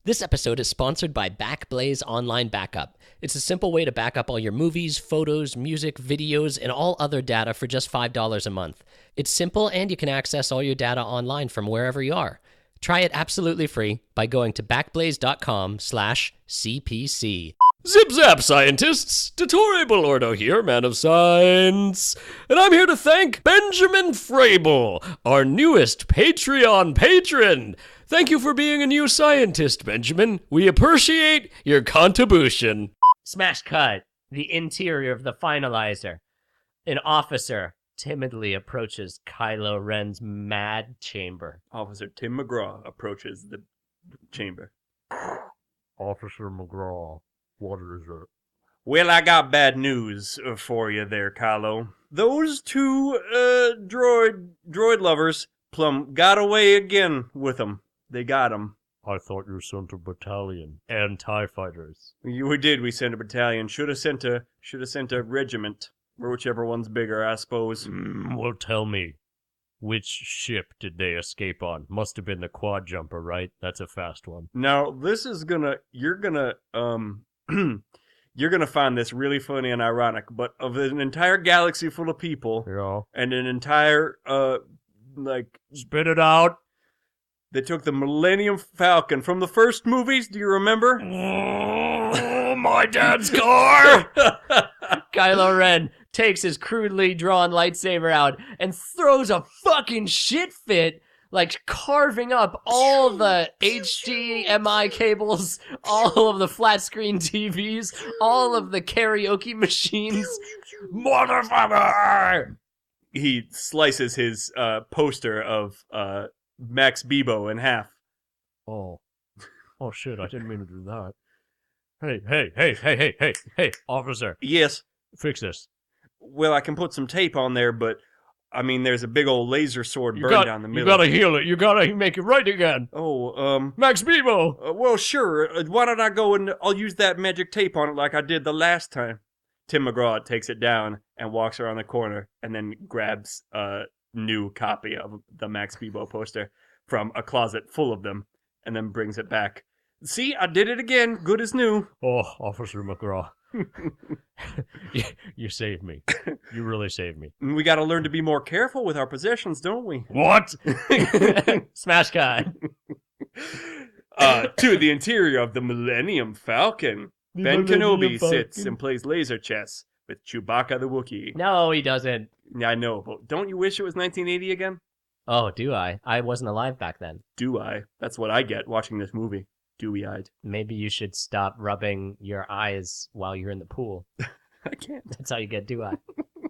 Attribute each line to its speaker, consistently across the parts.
Speaker 1: This episode is sponsored by Backblaze Online Backup. It's a simple way to back up all your movies, photos, music, videos, and all other data for just $5 a month. It's simple, and you can access all your data online from wherever you are. Try it absolutely free by going to backblaze.com/CPC. Zip zap, scientists! Dottore Belordo here, man of science. And I'm here to thank Benjamin Frable, our newest Patreon patron. Thank you for being a new scientist, Benjamin. We appreciate your contribution. Smash cut. The interior of the finalizer. An officer timidly approaches Kylo Ren's mad chamber.
Speaker 2: Officer Tim McGraw approaches the chamber.
Speaker 3: Officer McGraw, what is it?
Speaker 2: Well, I got bad news for you there, Kylo. Those two droid lovers plumb got away again with them. They got them.
Speaker 3: I thought you sent a battalion and TIE fighters.
Speaker 2: We did. We sent a battalion. Should have sent a regiment, or whichever one's bigger, I suppose.
Speaker 3: Well, tell me, which ship did they escape on? Must have been the quad jumper, right? That's a fast one.
Speaker 2: Now, this is you're gonna find this really funny and ironic, but of an entire galaxy full of people,
Speaker 3: Yeah.
Speaker 2: and an entire,
Speaker 3: Spit it out.
Speaker 2: they took the Millennium Falcon from the first movies, do you remember?
Speaker 3: Oh, my dad's car!
Speaker 1: Kylo Ren takes his crudely drawn lightsaber out and throws a fucking shit fit, like carving up all the HDMI cables, all of the flat screen TVs, all of the karaoke machines. Motherfucker!
Speaker 2: He slices his poster of Max Bebo in half.
Speaker 3: Oh shit, I didn't mean to do that. Hey, officer,
Speaker 2: Yes.
Speaker 3: fix this.
Speaker 2: Well, I can put some tape on there, but I mean, there's a big old laser sword burned down the middle.
Speaker 3: You gotta heal it. You gotta make it right again.
Speaker 2: Oh,
Speaker 3: Max Bebo!
Speaker 2: well, sure. Why don't I go and I'll use that magic tape on it like I did the last time. Tim McGraw takes it down and walks around the corner and then grabs a new copy of the Max Bebo poster from a closet full of them and then brings it back. See, I did it again. Good as new.
Speaker 3: Oh, Officer McGraw. You saved me. You really saved me.
Speaker 2: We got to learn to be more careful with our possessions, don't we?
Speaker 3: What?
Speaker 1: Smash guy.
Speaker 2: To the interior of the Millennium Falcon. Ben Kenobi sits and plays laser chess with Chewbacca the Wookiee.
Speaker 1: No, he doesn't.
Speaker 2: Yeah, I know, but don't you wish it was 1980 again?
Speaker 1: Oh, do I? I wasn't alive back then.
Speaker 2: Do I? That's what I get watching this movie. Dewy-eyed.
Speaker 1: Maybe you should stop rubbing your eyes while you're in the pool.
Speaker 2: I can't.
Speaker 1: That's how you get dew-eye.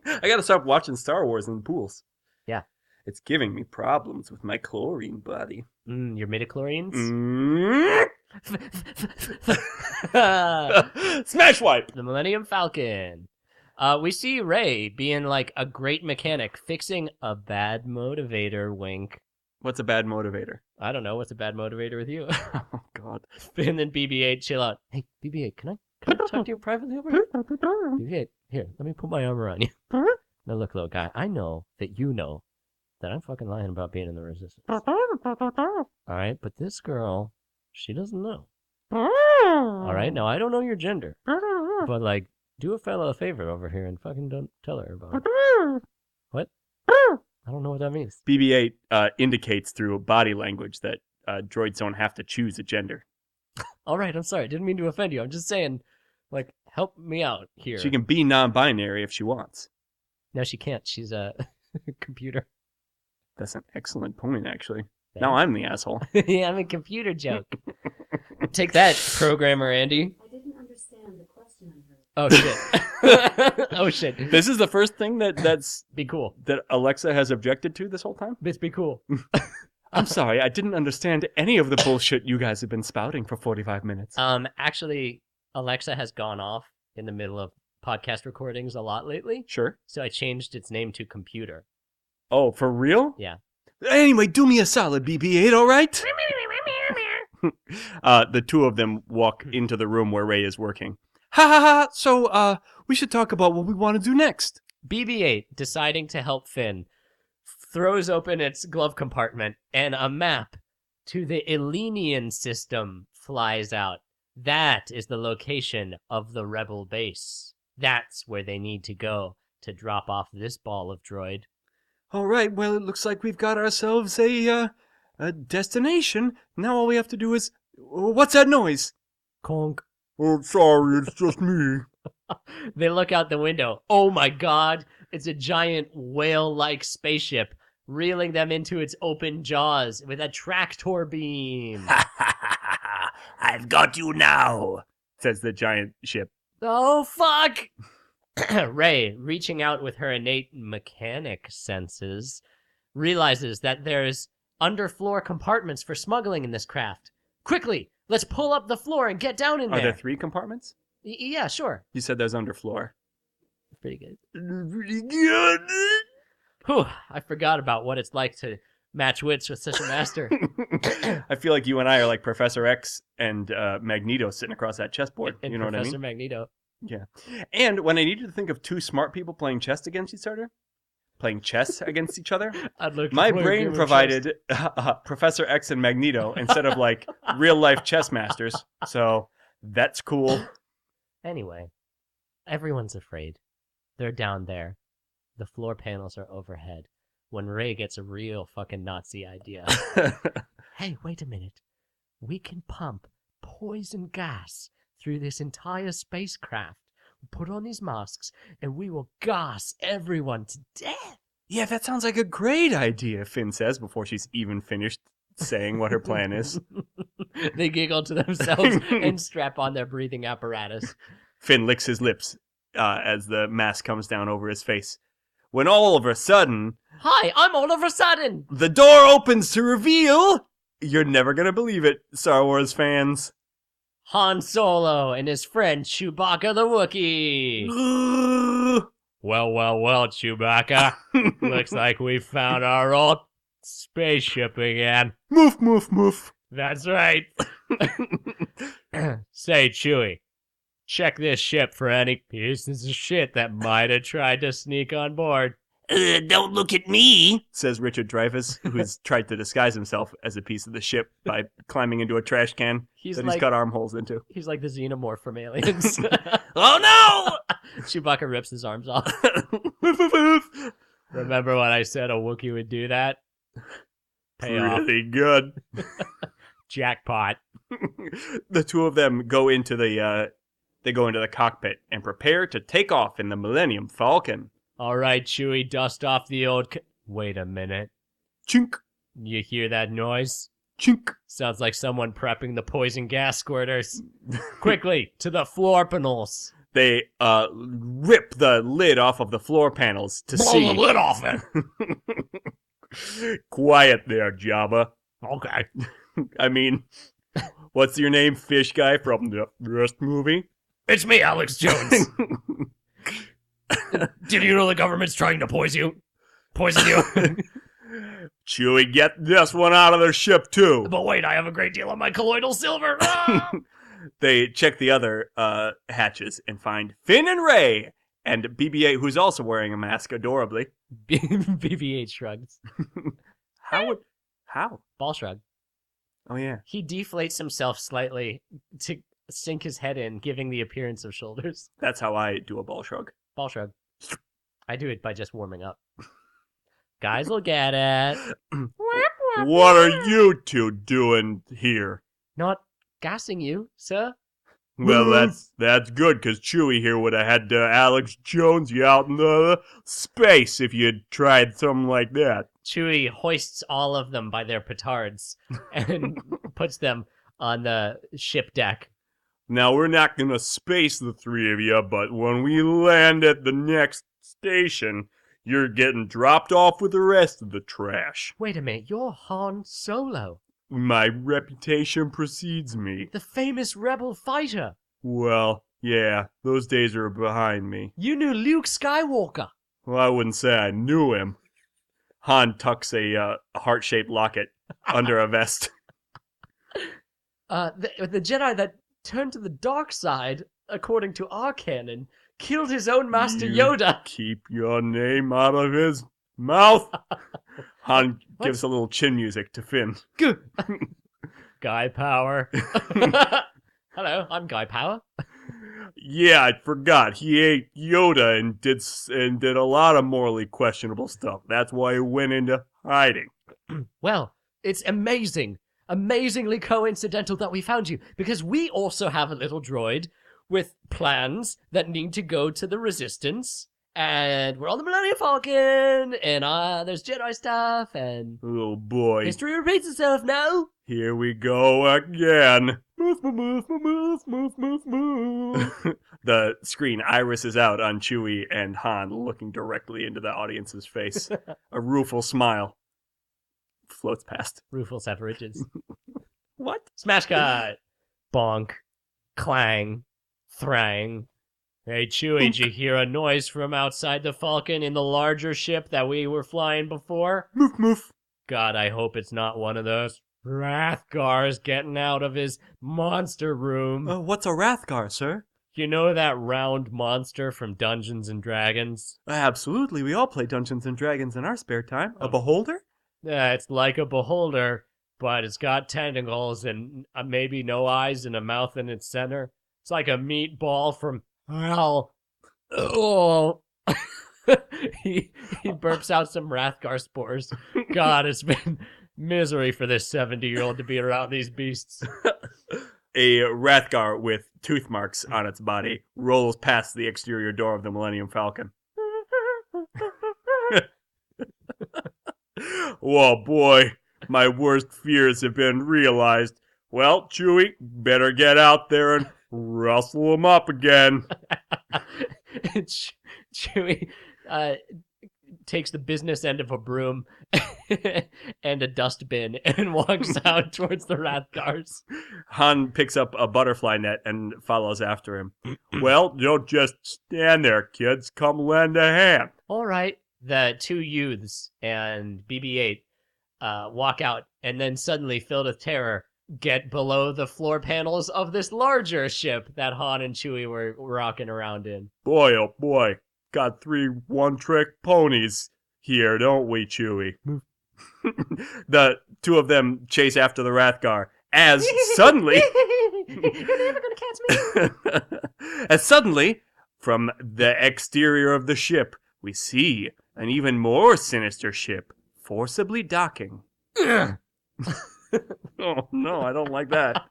Speaker 2: I gotta stop watching Star Wars in the pools.
Speaker 1: Yeah.
Speaker 2: It's giving me problems with my chlorine body.
Speaker 1: Your midichlorians?
Speaker 2: Smash wipe!
Speaker 1: The Millennium Falcon. We see Rey being like a great mechanic, fixing a bad motivator, wink.
Speaker 2: What's a bad motivator?
Speaker 1: I don't know. What's a bad motivator with you?
Speaker 2: Oh, God.
Speaker 1: And then BB-8, chill out. Hey, BB-8, can I talk to you privately over here? BB-8, here, let me put my arm around you. Now look, little guy, I know that you know that I'm fucking lying about being in the Resistance. Alright, but this girl, she doesn't know. Alright, now I don't know your gender. But, like, do a fella a favor over here and fucking don't tell her about it. What? I don't know what that means.
Speaker 2: BB-8 indicates through body language that droids don't have to choose a gender.
Speaker 1: Alright, I'm sorry. I didn't mean to offend you. I'm just saying, like, help me out here.
Speaker 2: She can be non-binary if she wants.
Speaker 1: No, she can't. She's a computer.
Speaker 2: That's an excellent point, actually.
Speaker 1: Yeah.
Speaker 2: Now I'm the asshole.
Speaker 1: Yeah, I'm a computer joke. Take that, programmer Andy.
Speaker 4: I didn't understand the question I heard.
Speaker 1: Oh, shit. Oh, shit.
Speaker 2: This is the first thing that's
Speaker 1: Be cool.
Speaker 2: that Alexa has objected to this whole time?
Speaker 1: Bitch, be cool.
Speaker 2: I'm sorry, I didn't understand any of the bullshit you guys have been spouting for 45 minutes.
Speaker 1: Actually, Alexa has gone off in the middle of podcast recordings a lot lately.
Speaker 2: Sure.
Speaker 1: So I changed its name to computer.
Speaker 2: Oh, for real?
Speaker 1: Yeah.
Speaker 2: Anyway, do me a solid, BB-8, all right? The two of them walk into the room where Rey is working. Ha ha ha! So, we should talk about what we want to do next.
Speaker 1: BB-8, deciding to help Finn, throws open its glove compartment and a map to the Elenian system flies out. That is the location of the rebel base. That's where they need to go to drop off this ball of droid.
Speaker 2: All right, well, it looks like we've got ourselves a destination. Now all we have to do is... What's that noise?
Speaker 1: Conk.
Speaker 2: Oh, sorry, it's just me.
Speaker 1: They look out the window. Oh my god, it's a giant whale-like spaceship reeling them into its open jaws with a tractor beam.
Speaker 2: I've got you now, says the giant ship.
Speaker 1: Oh, fuck! Rey, reaching out with her innate mechanic senses, realizes that there's underfloor compartments for smuggling in this craft. Quickly, let's pull up the floor and get down in
Speaker 2: Are
Speaker 1: there.
Speaker 2: there 3 compartments?
Speaker 1: Yeah, sure.
Speaker 2: You said there's underfloor.
Speaker 1: Pretty good.
Speaker 2: Pretty good.
Speaker 1: Whew, I forgot about what it's like to match wits with such a master.
Speaker 2: I feel like you and I are like Professor X and Magneto sitting across that chessboard.
Speaker 1: And
Speaker 2: You know
Speaker 1: Professor
Speaker 2: what I mean?
Speaker 1: Magneto.
Speaker 2: Yeah. And when I needed to think of 2 smart people playing chess against each other, my brain provided Professor X and Magneto instead of like real life chess masters. So that's cool.
Speaker 1: Anyway, everyone's afraid. They're down there. The floor panels are overhead. When Rey gets a real fucking Nazi idea. Hey, wait a minute. We can pump poison gas through this entire spacecraft. Put on these masks, and we will gas everyone to death.
Speaker 2: Yeah, that sounds like a great idea, Finn says before she's even finished saying what her plan is.
Speaker 1: They giggle to themselves and strap on their breathing apparatus.
Speaker 2: Finn licks his lips as the mask comes down over his face. When all of a sudden...
Speaker 1: Hi, I'm Oliver Sudden!
Speaker 2: The door opens to reveal... You're never gonna believe it, Star Wars fans.
Speaker 1: Han Solo and his friend Chewbacca the Wookiee.
Speaker 3: Well, Chewbacca. Looks like we found our old spaceship again.
Speaker 2: Moof, moof, moof.
Speaker 3: That's right. Say, Chewie, check this ship for any pieces of shit that might have tried to sneak on board.
Speaker 2: Don't look at me, says Richard Dreyfuss, who's tried to disguise himself as a piece of the ship by climbing into a trash can he's got armholes into.
Speaker 1: He's like the xenomorph from Aliens.
Speaker 2: Oh no!
Speaker 1: Chewbacca rips his arms off.
Speaker 3: Remember when I said a Wookiee would do that? Pay off.
Speaker 2: Really good.
Speaker 3: Jackpot.
Speaker 2: The 2 of them go into the cockpit and prepare to take off in the Millennium Falcon.
Speaker 3: All right, Chewie, dust off the old... Wait a minute.
Speaker 2: Chink.
Speaker 3: You hear that noise?
Speaker 2: Chink.
Speaker 3: Sounds like someone prepping the poison gas squirters. Quickly, to the floor panels.
Speaker 2: They rip the lid off of the floor panels to see.
Speaker 3: Blow the lid off it.
Speaker 2: Quiet there, Jabba.
Speaker 3: Okay.
Speaker 2: I mean, what's your name, fish guy from the first movie?
Speaker 3: It's me, Alex Jones. Did you know the government's trying to poison you?
Speaker 2: Chewie, get this one out of their ship, too.
Speaker 3: But wait, I have a great deal on my colloidal silver. Ah!
Speaker 2: They check the other hatches and find Finn and Rey, and BB-8, who's also wearing a mask adorably.
Speaker 1: BB-8 shrugs.
Speaker 2: How?
Speaker 1: Ball shrug.
Speaker 2: Oh, yeah.
Speaker 1: He deflates himself slightly to sink his head in, giving the appearance of shoulders.
Speaker 2: That's how I do a ball shrug.
Speaker 1: Ball shrug. I do it by just warming up. Guys will get it.
Speaker 2: What are you 2 doing here?
Speaker 1: Not gassing you, sir.
Speaker 2: Well, that's good, because Chewie here would have had Alex Jones you out in the space if you'd tried something like that.
Speaker 1: Chewie hoists all of them by their petards and puts them on the ship deck.
Speaker 2: Now, we're not going to space the 3 of you, but when we land at the next station, you're getting dropped off with the rest of the trash.
Speaker 1: Wait a minute, you're Han Solo.
Speaker 2: My reputation precedes me.
Speaker 1: The famous rebel fighter.
Speaker 2: Well, yeah, those days are behind me.
Speaker 1: You knew Luke Skywalker.
Speaker 2: Well, I wouldn't say I knew him. Han tucks a heart-shaped locket under a vest.
Speaker 1: The Jedi that turned to the dark side, according to our canon, killed his own master Yoda.
Speaker 2: Keep your name out of his mouth. Han gives a little chin music to Finn.
Speaker 1: Good. Guy Power. Hello, I'm Guy Power.
Speaker 2: Yeah, I forgot. He ate Yoda and did a lot of morally questionable stuff. That's why he went into hiding.
Speaker 1: Well, it's amazingly coincidental that we found you, because we also have a little droid with plans that need to go to the Resistance, and we're on the Millennium Falcon, and there's Jedi stuff, and
Speaker 2: Oh boy.
Speaker 1: history repeats itself now.
Speaker 2: Here we go again.
Speaker 1: Move.
Speaker 2: The screen irises out on Chewie and Han, looking directly into the audience's face. A rueful smile floats past.
Speaker 1: Rueful Separages.
Speaker 2: What?
Speaker 1: Smash cut. Bonk. Clang. Thrang. Hey, Chewie, did you hear a noise from outside the Falcon in the larger ship that we were flying before?
Speaker 2: Moof.
Speaker 1: God, I hope it's not one of those Rathgars getting out of his monster room.
Speaker 2: What's a Rathgar, sir?
Speaker 1: You know that round monster from Dungeons and Dragons?
Speaker 2: Absolutely. We all play Dungeons and Dragons in our spare time. A beholder?
Speaker 1: Yeah, it's like a beholder, but it's got tentacles and maybe no eyes and a mouth in its center. It's like a meatball from hell. Oh. he burps out some Rathgar spores. God, it's been misery for this 70-year-old to be around these beasts.
Speaker 2: A Rathgar with tooth marks on its body rolls past the exterior door of the Millennium Falcon. Whoa, boy, my worst fears have been realized. Well, Chewie, better get out there and rustle them up again.
Speaker 1: Chewie takes the business end of a broom and a dustbin and walks out towards the Rathgars.
Speaker 2: Han picks up a butterfly net and follows after him. Well, don't just stand there, kids. Come lend a hand.
Speaker 1: All right. The two youths and BB-8 walk out, and then suddenly, filled with terror, get below the floor panels of this larger ship that Han and Chewie were rocking around in.
Speaker 2: Boy, oh boy. Got 3 one-trick ponies here, don't we, Chewie? The two of them chase after the Rathgar, as suddenly...
Speaker 1: You're never gonna catch me!
Speaker 2: As suddenly, from the exterior of the ship, we see an even more sinister ship forcibly docking. Oh, no, I don't like that.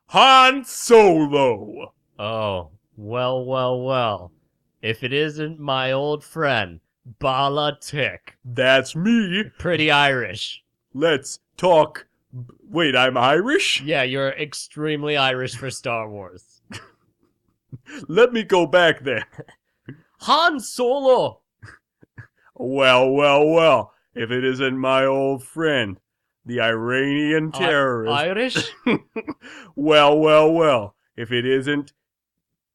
Speaker 2: Han Solo!
Speaker 1: Oh, well. If it isn't my old friend, Bala Tick.
Speaker 2: That's me.
Speaker 1: Pretty Irish.
Speaker 2: Let's talk. Wait, I'm Irish?
Speaker 1: Yeah, you're extremely Irish for Star Wars.
Speaker 2: Let me go back there.
Speaker 1: Han Solo!
Speaker 2: Well. If it isn't my old friend, the Iranian terrorist.
Speaker 1: Irish?
Speaker 2: Well. If it isn't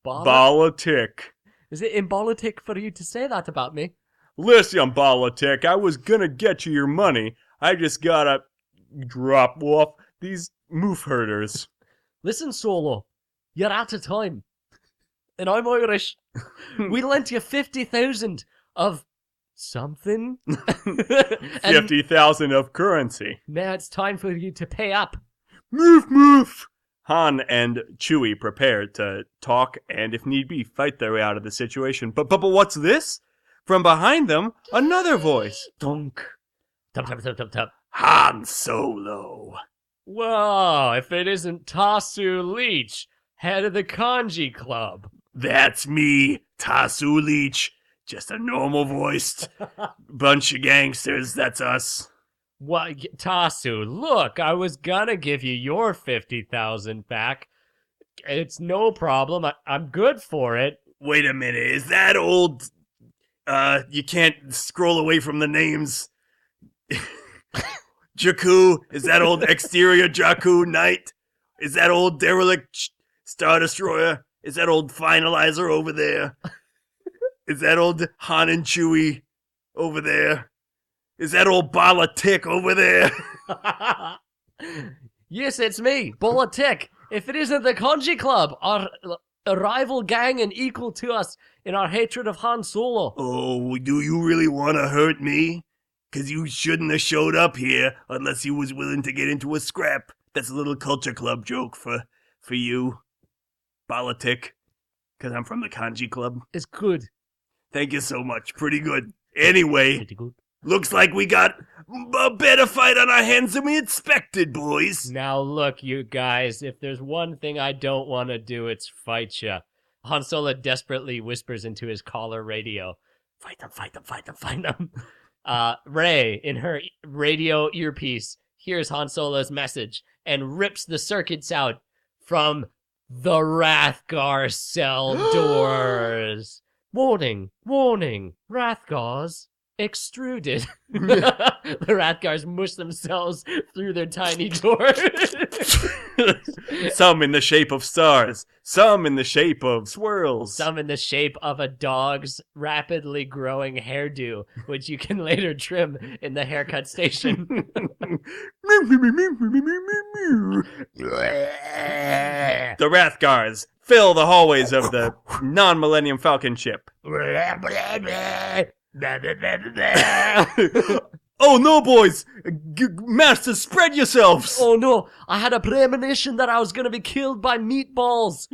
Speaker 2: Bala Tick.
Speaker 1: Is it impolitic for you to say that about me?
Speaker 2: Listen, Bala Tick, I was gonna get you your money. I just gotta drop off these moof herders.
Speaker 1: Listen, Solo, you're out of time. And I'm Irish. We lent you 50,000 of something.
Speaker 2: 50,000 of currency.
Speaker 1: Now it's time for you to pay up.
Speaker 2: Moof. Han and Chewie prepare to talk and, if need be, fight their way out of the situation. But what's this? From behind them, another voice.
Speaker 1: Dunk. Tup.
Speaker 2: Han Solo.
Speaker 1: Whoa, if it isn't Tasu Leech, head of the Kanji Club.
Speaker 2: That's me, Tasu Leech. Just a normal-voiced bunch of gangsters, that's us.
Speaker 1: What, Tasu, look, I was gonna give you your 50,000 back. It's no problem. I'm good for it.
Speaker 2: Wait a minute, is that old... you can't scroll away from the names. Jakku? Is that old exterior Jakku Knight? Is that old derelict Star Destroyer? Is that old Finalizer over there? Is that old Han and Chewie over there? Is that old Bala Tick over there?
Speaker 1: Yes, it's me, Bala Tick. If it isn't the Kanji Club, our rival gang and equal to us in our hatred of Han Solo.
Speaker 2: Oh, do you really want to hurt me? 'cause you shouldn't have showed up here unless you was willing to get into a scrap. That's a little culture club joke for you, politic, 'cause I'm from the kanji club.
Speaker 1: It's good.
Speaker 2: Thank you so much. Pretty good. Anyway,
Speaker 1: Pretty good.
Speaker 2: looks like we got a better fight on our hands than we expected, boys.
Speaker 1: Now look, you guys, if there's one thing I don't want to do, it's fight ya. Han Solo desperately whispers into his collar radio, "Fight them, fight them, fight them, fight them." Rey, in her radio earpiece, hears Han Solo's message and rips the circuits out from the Wrathgar cell doors. Warning, warning, Wrathgars extruded. The Wrathgars mush themselves through their tiny doors.
Speaker 2: Some in the shape of stars, some in the shape of swirls.
Speaker 1: Some in the shape of a dog's rapidly growing hairdo, which you can later trim in the haircut station.
Speaker 2: The Wrathgars fill the hallways of the non-Millennium Falcon ship. Oh no, boys! Masters, spread yourselves!
Speaker 1: Oh no, I had a premonition that I was going to be killed by meatballs.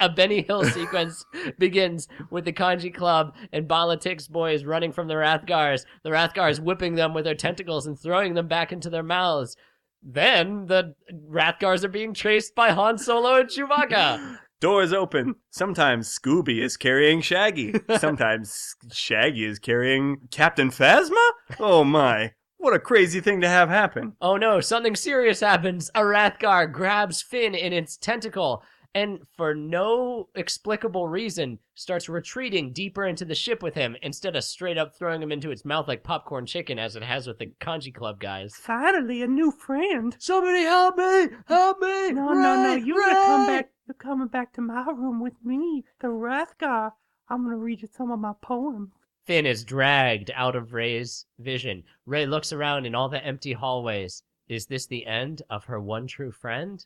Speaker 1: A Benny Hill sequence begins with the Kanji Club and Balatik's boys running from the Wrathgars whipping them with their tentacles and throwing them back into their mouths. Then the Wrathgars are being chased by Han Solo and Chewbacca.
Speaker 2: Doors open. Sometimes Scooby is carrying Shaggy. Sometimes Shaggy is carrying Captain Phasma? Oh my. What a crazy thing to have happen.
Speaker 1: Oh no, something serious happens. A Wrathgar grabs Finn in its tentacle and, for no explicable reason, starts retreating deeper into the ship with him instead of straight up throwing him into its mouth like popcorn chicken as it has with the Kanji Club guys.
Speaker 5: Finally, a new friend.
Speaker 1: Somebody help me! Help me!
Speaker 5: No. You're gonna come back. You're coming back to my room with me, the Wrathgar. I'm gonna read you some of my poems.
Speaker 1: Finn is dragged out of Rey's vision. Rey looks around in all the empty hallways. Is this the end of her one true friend?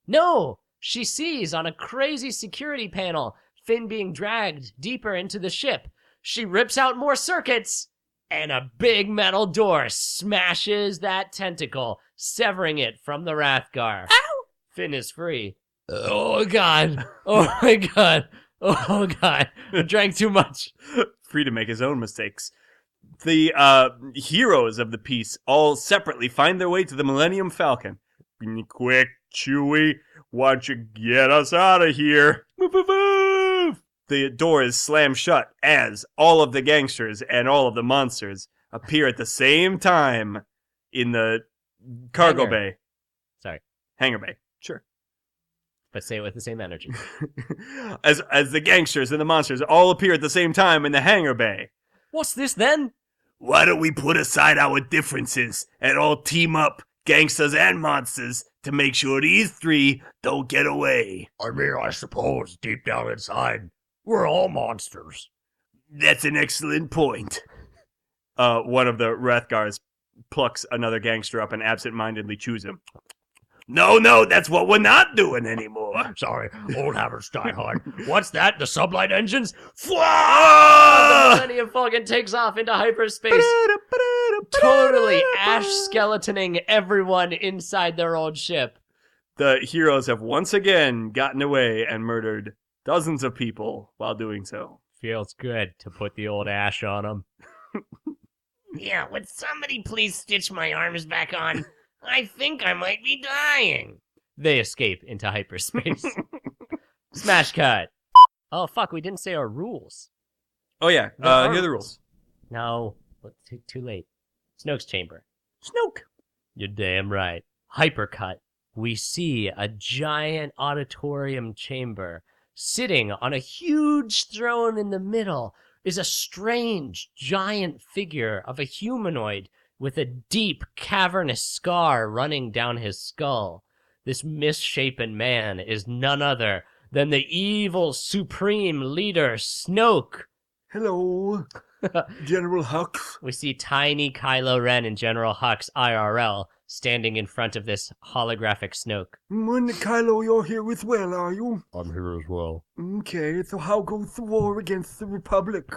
Speaker 1: No! She sees on a crazy security panel Finn being dragged deeper into the ship. She rips out more circuits, and a big metal door smashes that tentacle, severing it from the Wrathgar. Ow! Finn is free. Oh god! Oh my god! Oh god! I drank too much.
Speaker 2: Free to make his own mistakes. The heroes of the piece all separately find their way to the Millennium Falcon. Quick, Chewie, why don't you get us out of here? The door is slammed shut as all of the gangsters and all of the monsters appear at the same time in the cargo
Speaker 1: Hangar.
Speaker 2: bay.
Speaker 1: Sorry.
Speaker 2: Hangar bay. Sure.
Speaker 1: But say it with the same energy.
Speaker 2: As the gangsters and the monsters all appear at the same time in the hangar bay.
Speaker 1: What's this then?
Speaker 2: Why don't we put aside our differences and all team up, gangsters and monsters, to make sure these three don't get away?
Speaker 3: I mean, I suppose deep down inside, we're all monsters.
Speaker 2: That's an excellent point. One of the Wrathgars plucks another gangster up and absent-mindedly chews him. No, that's what we're not doing anymore.
Speaker 3: Sorry, old habits die hard. What's that? The sublight engines?
Speaker 1: The Millennium Falcon takes off into hyperspace, totally ash skeletoning everyone inside their old ship.
Speaker 2: The heroes have once again gotten away and murdered dozens of people while doing so.
Speaker 1: Feels good to put the old ash on them.
Speaker 6: Yeah, would somebody please stitch my arms back on? I think I might be dying.
Speaker 1: They escape into hyperspace. Smash cut. Oh, fuck, we didn't say our rules.
Speaker 2: Oh yeah,
Speaker 1: There are
Speaker 2: here are the rules.
Speaker 1: No, too late. Snoke's chamber.
Speaker 2: Snoke.
Speaker 1: You're damn right. Hypercut. We see a giant auditorium chamber. Sitting on a huge throne in the middle is a strange, giant figure of a humanoid with a deep, cavernous scar running down his skull. This misshapen man is none other than the evil supreme leader, Snoke.
Speaker 2: Hello, General Hux.
Speaker 1: We see tiny Kylo Ren and General Hux IRL standing in front of this holographic Snoke.
Speaker 2: When Kylo, you're here as well, are you?
Speaker 3: I'm here as well.
Speaker 2: Okay, so how goes the war against the Republic?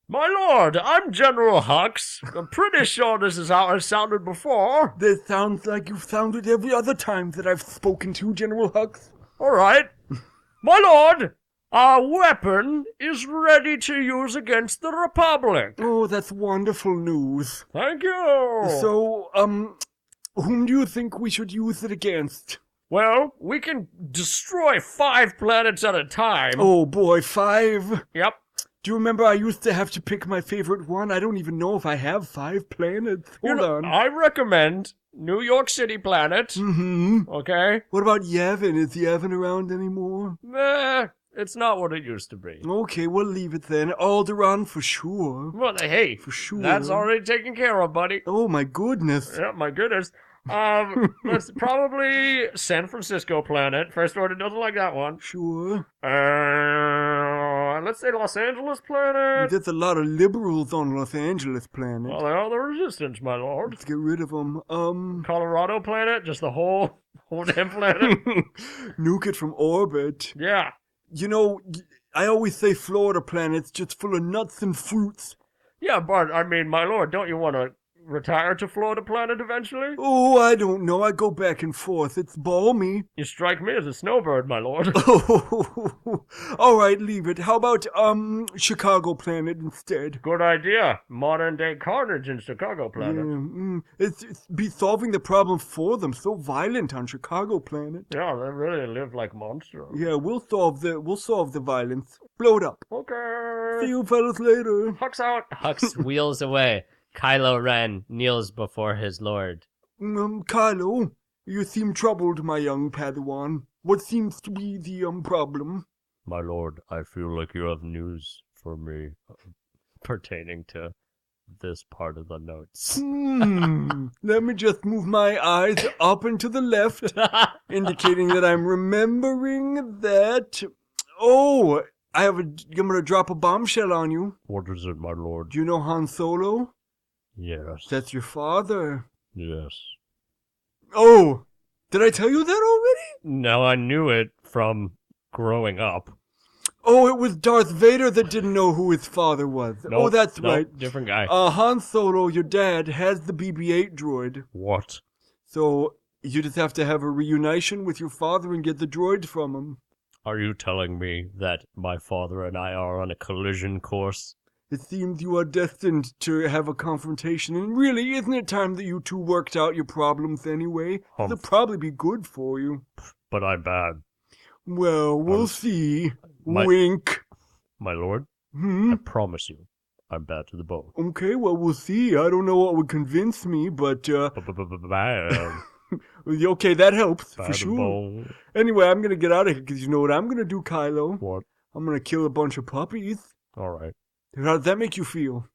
Speaker 3: My lord, I'm General Hux. I'm pretty sure this is how I sounded before.
Speaker 2: That sounds like you've sounded every other time that I've spoken to, General Hux.
Speaker 3: All right. My lord, our weapon is ready to use against the Republic.
Speaker 2: Oh, that's wonderful news.
Speaker 3: Thank you.
Speaker 2: So, whom do you think we should use it against?
Speaker 3: Well, we can destroy 5 planets at a time.
Speaker 2: Oh boy, 5.
Speaker 3: Yep.
Speaker 2: Do you remember I used to have to pick my favorite one? I don't even know if I have 5 planets. Hold on.
Speaker 3: I recommend New York City planet.
Speaker 2: Mm-hmm.
Speaker 3: Okay?
Speaker 2: What about Yavin? Is Yavin around anymore?
Speaker 3: It's not what it used to be.
Speaker 2: Okay, we'll leave it then. Alderaan for sure.
Speaker 3: Well, hey,
Speaker 2: For sure.
Speaker 3: that's already taken care of, buddy.
Speaker 2: Oh my goodness.
Speaker 3: Yeah, my goodness. Let's probably San Francisco planet. First Order doesn't like that one.
Speaker 2: Sure.
Speaker 3: Let's say Los Angeles planet.
Speaker 2: There's a lot of liberals on Los Angeles planet.
Speaker 3: Well, they are the Resistance, my lord.
Speaker 2: Let's get rid of them.
Speaker 3: Colorado planet, just the whole damn planet.
Speaker 2: Nuke it from orbit.
Speaker 3: Yeah.
Speaker 2: You know, I always say Florida planet's just full of nuts and fruits.
Speaker 3: Yeah, but, I mean, my lord, don't you want to retire to Florida planet eventually?
Speaker 2: Oh, I don't know. I go back and forth. It's balmy.
Speaker 3: You strike me as a snowbird, my lord.
Speaker 2: Oh, all right, leave it. How about, Chicago planet instead?
Speaker 3: Good idea. Modern day carnage in Chicago planet.
Speaker 2: It's be solving the problem for them. So violent on Chicago planet.
Speaker 3: Yeah, they really live like monsters.
Speaker 2: Yeah, we'll solve the violence. Blow it up.
Speaker 3: Okay.
Speaker 2: See you fellas later.
Speaker 3: Hux out.
Speaker 1: Hux wheels away. Kylo Ren kneels before his lord.
Speaker 2: Kylo, you seem troubled, my young Padawan. What seems to be the, problem?
Speaker 3: My lord, I feel like you have news for me pertaining to this part of the notes.
Speaker 2: Let me just move my eyes up and to the left, indicating that I'm remembering that. Oh, I'm gonna drop a bombshell on you.
Speaker 3: What is it, my lord?
Speaker 2: Do you know Han Solo?
Speaker 3: Yes.
Speaker 2: That's your father.
Speaker 3: Yes.
Speaker 2: Oh, did I tell you that already?
Speaker 3: No, I knew it from growing up.
Speaker 2: Oh, it was Darth Vader that didn't know who his father was.
Speaker 3: Nope,
Speaker 2: That's
Speaker 3: nope,
Speaker 2: right.
Speaker 3: Different guy.
Speaker 2: Han Solo, your dad, has the BB-8 droid.
Speaker 3: What?
Speaker 2: So you just have to have a reunition with your father and get the droid from him.
Speaker 3: Are you telling me that my father and I are on a collision course?
Speaker 2: It seems you are destined to have a confrontation, and really, isn't it time that you two worked out your problems anyway? It'll probably be good for you.
Speaker 3: But I'm bad.
Speaker 2: Well, we'll see.
Speaker 3: my-
Speaker 2: Wink.
Speaker 3: My lord,
Speaker 2: Hmm?
Speaker 3: I promise you, I'm bad to the bone.
Speaker 2: Okay, well, we'll see. I don't know what would convince me, but,
Speaker 3: Bad
Speaker 2: okay, that helps, for
Speaker 3: to the
Speaker 2: sure.
Speaker 3: bone.
Speaker 2: Anyway, I'm gonna get out of here, because you know what I'm gonna do, Kylo?
Speaker 3: What?
Speaker 2: I'm gonna kill a bunch of puppies.
Speaker 3: All right.
Speaker 2: How does that make you feel?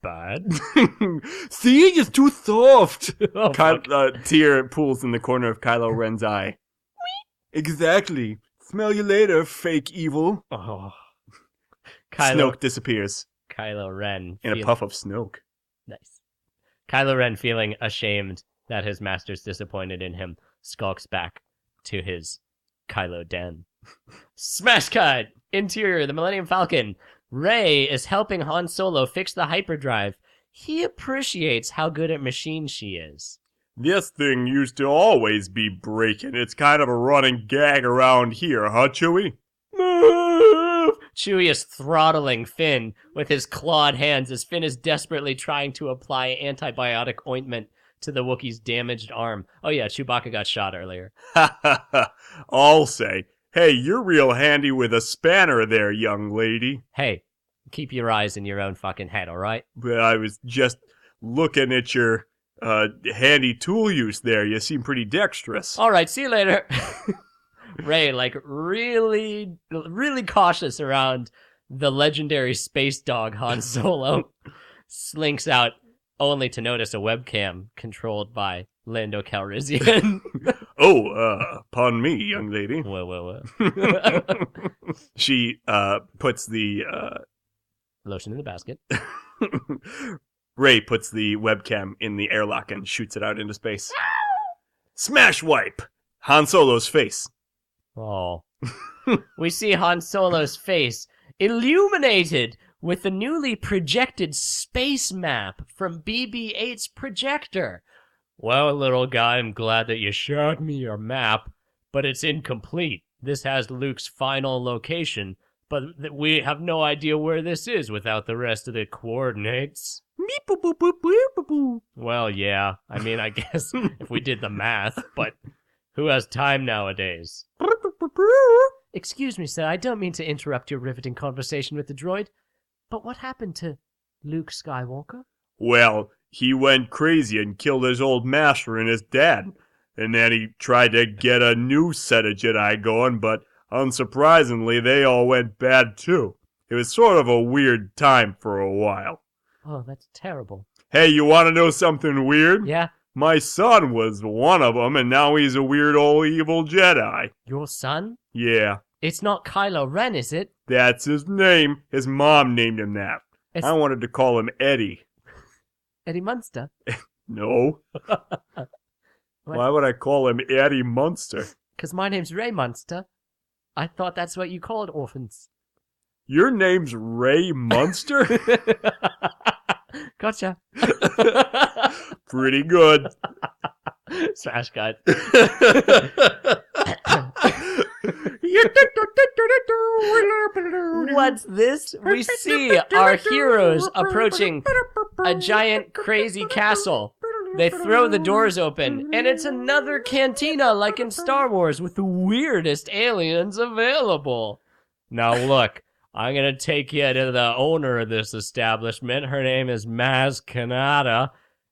Speaker 3: Bad?
Speaker 2: See, it's too soft.
Speaker 3: Oh, fuck.
Speaker 2: Tear pools in the corner of Kylo Ren's eye. Exactly. Smell you later, fake evil.
Speaker 3: Oh.
Speaker 2: Snoke disappears
Speaker 1: Kylo Ren.
Speaker 2: in a puff of smoke.
Speaker 1: Nice. Kylo Ren, feeling ashamed that his master's disappointed in him, skulks back to his Kylo den. Smash cut! Interior, the Millennium Falcon. Rey is helping Han Solo fix the hyperdrive. He appreciates how good at machines she is.
Speaker 2: This thing used to always be breaking. It's kind of a running gag around here, huh, Chewie?
Speaker 1: Move! Chewie is throttling Finn with his clawed hands as Finn is desperately trying to apply antibiotic ointment to the Wookiee's damaged arm. Oh yeah, Chewbacca got shot earlier.
Speaker 2: Ha ha ha. I'll say. Hey, you're real handy with a spanner there, young lady.
Speaker 1: Hey, keep your eyes in your own fucking head, alright?
Speaker 2: But I was just looking at your handy tool use there. You seem pretty dexterous.
Speaker 1: Alright, see you later. Rey, like, really, really cautious around the legendary space dog Han Solo, slinks out only to notice a webcam controlled by Lando Calrissian.
Speaker 2: Pardon me, young lady.
Speaker 1: Whoa.
Speaker 2: She puts the
Speaker 1: Lotion in the basket.
Speaker 2: Rey puts the webcam in the airlock and shoots it out into space. Smash wipe! Han Solo's face.
Speaker 1: Oh. We see Han Solo's face illuminated with the newly projected space map from BB-8's projector. Well, little guy, I'm glad that you showed me your map, but it's incomplete. This has Luke's final location, but we have no idea where this is without the rest of the coordinates. Well, yeah. I mean, I guess if we did the math, but who has time nowadays? Excuse me, sir. I don't mean to interrupt your riveting conversation with the droid, but what happened to Luke Skywalker?
Speaker 2: Well, he went crazy and killed his old master and his dad. And then he tried to get a new set of Jedi going, but unsurprisingly, they all went bad too. It was sort of a weird time for a while.
Speaker 1: Oh, that's terrible.
Speaker 2: Hey, you want to know something weird?
Speaker 1: Yeah?
Speaker 2: My son was one of them, and now he's a weird old evil Jedi.
Speaker 1: Your son?
Speaker 2: Yeah,
Speaker 1: It's not Kylo Ren, is it?
Speaker 2: that's his name. His mom named him that.
Speaker 1: It's
Speaker 2: I wanted to call him Eddie.
Speaker 1: Eddie Munster.
Speaker 2: No. Why would I call him Eddie Munster?
Speaker 1: Because my name's Ray Munster. I thought that's what you called orphans.
Speaker 2: Your name's Ray Munster?
Speaker 1: Gotcha.
Speaker 2: Pretty good.
Speaker 1: Smash cut. What's this? We see our heroes approaching a giant crazy castle. They throw the doors open, and it's another cantina like in Star Wars with the weirdest aliens available. Now look, I'm gonna take you to the owner of this establishment. Her name is Maz Kanata,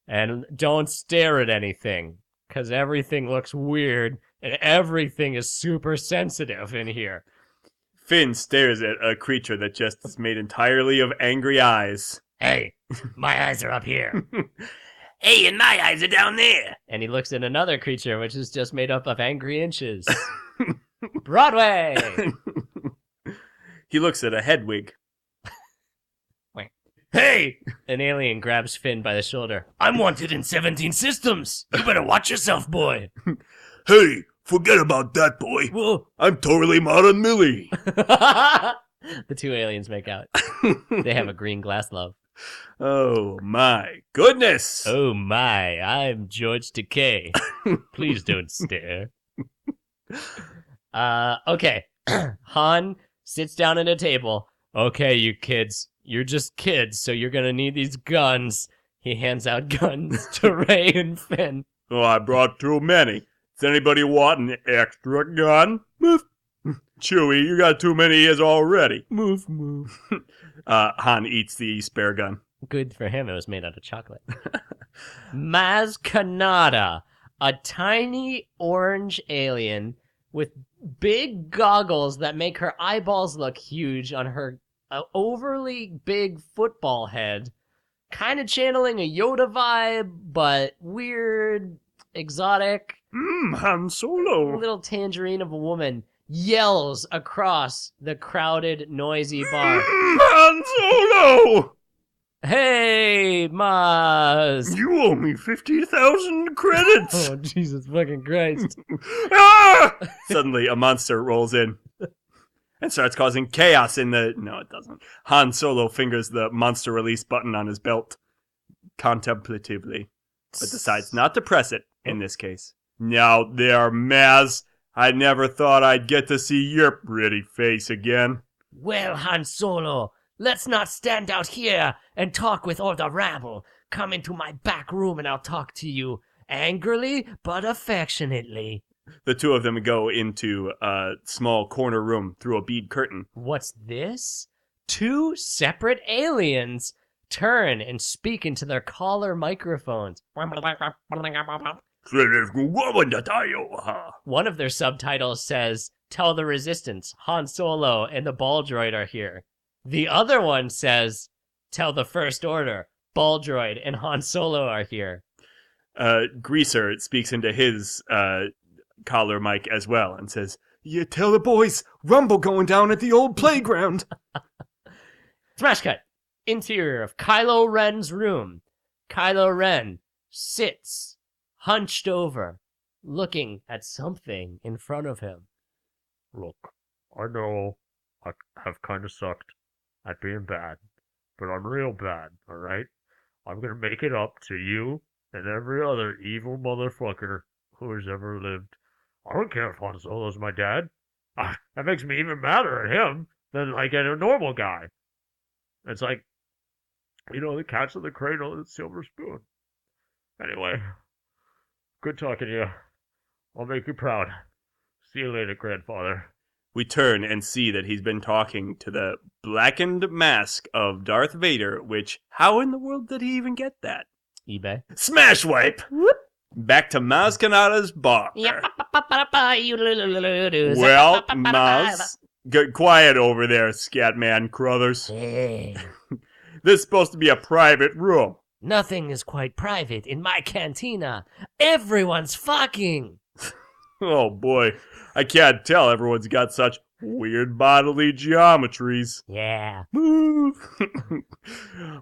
Speaker 1: and don't stare at anything, because everything looks weird, and everything is super sensitive in here.
Speaker 2: Finn stares at a creature that just is made entirely of angry eyes.
Speaker 6: Hey, my eyes are up here. Hey, and my eyes are down there.
Speaker 1: And he looks at another creature, which is just made up of angry inches. Broadway!
Speaker 2: He looks at a Hedwig.
Speaker 6: Hey,
Speaker 1: An alien grabs Finn by the shoulder.
Speaker 6: I'm wanted in 17 systems. You better watch yourself, boy.
Speaker 2: Hey, forget about that, boy.
Speaker 1: Whoa!
Speaker 2: I'm totally modern Millie.
Speaker 1: The two aliens make out. They have a green glass love.
Speaker 2: Oh, my goodness.
Speaker 1: Oh my, I'm George Takei. Please don't stare. Okay. Han sits down at a table. Okay, you kids. You're just kids, so you're gonna need these guns. He hands out guns to Ray and Finn.
Speaker 2: Oh, I brought too many. Does anybody want an extra gun? Move. Chewie, you got too many ears already.
Speaker 1: Move.
Speaker 2: Han eats the spare gun.
Speaker 1: Good for him, it was made out of chocolate. Maz Kanata, a tiny orange alien with big goggles that make her eyeballs look huge on her overly big football head. Kind of channeling a Yoda vibe, but weird, exotic.
Speaker 2: Han Solo.
Speaker 1: Little tangerine of a woman yells across the crowded, noisy bar.
Speaker 2: Han Solo!
Speaker 1: Hey, Maz!
Speaker 2: You owe me 50,000 credits!
Speaker 1: Oh, Jesus fucking Christ.
Speaker 2: Ah! Suddenly, a monster rolls in and starts causing chaos in the... No, it doesn't. Han Solo fingers the monster release button on his belt contemplatively, but decides not to press it in this case. Now there, Maz. I never thought I'd get to see your pretty face again.
Speaker 6: Well, Han Solo, let's not stand out here and talk with all the rabble. Come into my back room and I'll talk to you angrily but affectionately.
Speaker 2: The two of them go into a small corner room through a bead curtain.
Speaker 1: What's this? Two separate aliens turn and speak into their collar microphones. One of their subtitles says, "Tell the Resistance, Han Solo and the ball droid are here." The other one says, "Tell the First Order, ball droid and Han Solo are here."
Speaker 2: Greaser speaks into his collar mic as well and says, "You tell the boys, rumble going down at the old playground."
Speaker 1: Smash cut. Interior of Kylo Ren's room. Kylo Ren sits, hunched over, looking at something in front of him.
Speaker 3: Look, I know I have kind of sucked at being bad, but I'm real bad, alright? I'm gonna make it up to you and every other evil motherfucker who has ever lived. I don't care if Han Solo's my dad. That makes me even madder at him than, like, at a normal guy. It's like, the catch in the cradle and the silver spoon. Anyway, good talking to you. I'll make you proud. See you later, grandfather.
Speaker 2: We turn and see that he's been talking to the blackened mask of Darth Vader, which, how in the world did he even get that?
Speaker 1: eBay.
Speaker 2: Smash wipe! Back to Maz Kanata's bar. Well, Maz, get quiet over there, Scatman Crothers.
Speaker 6: Hey,
Speaker 2: This is supposed to be a private room.
Speaker 6: nothing is quite private in my cantina. Everyone's fucking.
Speaker 2: Oh boy, I can't tell. Everyone's got such weird bodily geometries.
Speaker 6: Yeah,
Speaker 2: Move.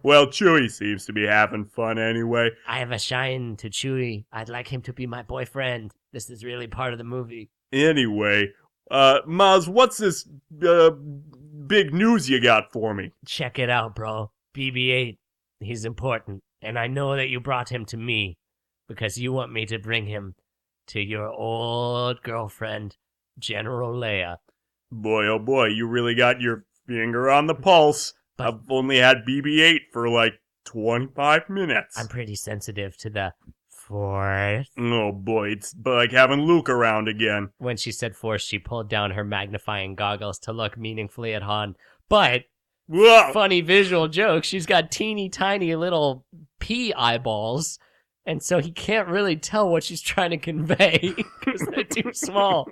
Speaker 2: Well, Chewie seems to be having fun anyway.
Speaker 6: I have a shine to Chewie. I'd like him to be my boyfriend. This is really part of the movie.
Speaker 2: Anyway, Maz, what's this big news you got for me?
Speaker 6: Check it out, bro. BB-8, he's important. And I know that you brought him to me because you want me to bring him to your old girlfriend, General Leia.
Speaker 2: Boy, oh boy, you really got your finger on the pulse.
Speaker 6: But-
Speaker 2: I've only had BB-8 for like 25 minutes.
Speaker 6: I'm pretty sensitive to the Force.
Speaker 2: Oh boy, it's like having Luke around again.
Speaker 1: When she said Force, she pulled down her magnifying goggles to look meaningfully at Han. But,
Speaker 2: Whoa!
Speaker 1: funny visual joke, she's got teeny tiny little pea eyeballs. And so he can't really tell what she's trying to convey because they're too small.